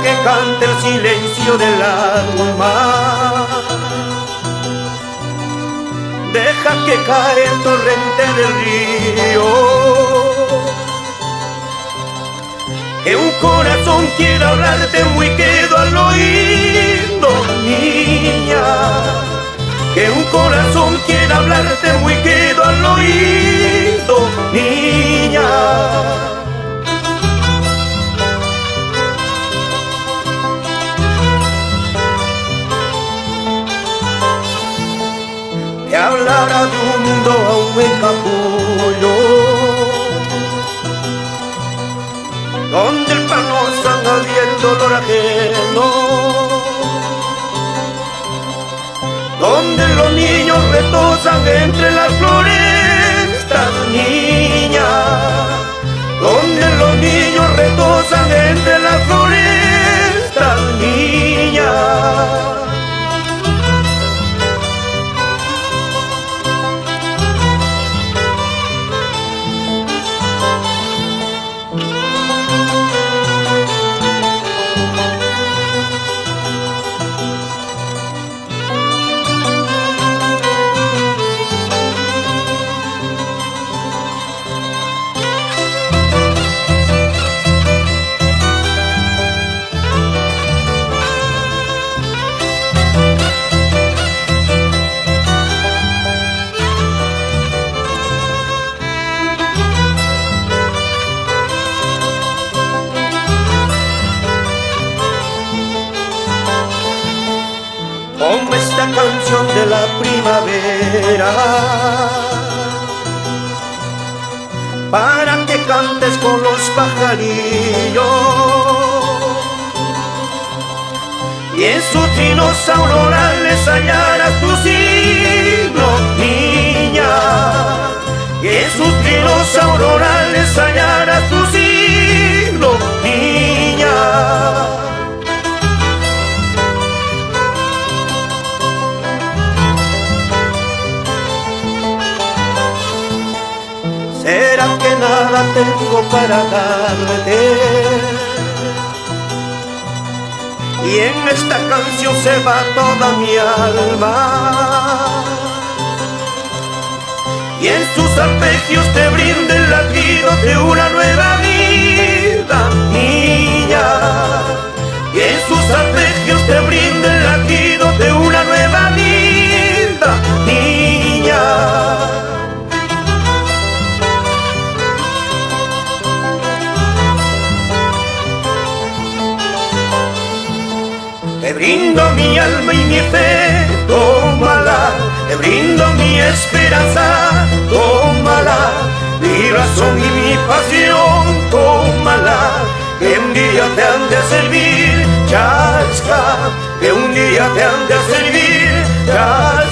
que cante el silencio del alma. Deja que cae el torrente del río, que un corazón quiera hablarte muy quedo al oído, niña. Que un corazón quiera hablarte muy quedo al oído, niña. Te hablará de un mundo aún en capullo, donde el pan no sana y el dolor ajeno, donde los niños retosan entre las florestas, niña. Donde los niños retosan entre las florestas, niña. Como esta canción de la primavera, para que cantes con los pajarillos, y en sus trinos aurorales hallarás tu signo, niña. Y en sus trinos aurorales hallarás tu signo, niña. ¿Será que nada tengo para darte? Y en esta canción se va toda mi alma, y en sus arpegios te brinda el latido de una nueva vida, niña. Y en sus arpegios te brinda el latido de una nueva vida, niña. Te brindo mi alma y mi fe, tómala. Te brindo mi esperanza, tómala. Mi razón y mi pasión, tómala. Que un día te han de servir, chasca. Que un día te han de servir, chasca.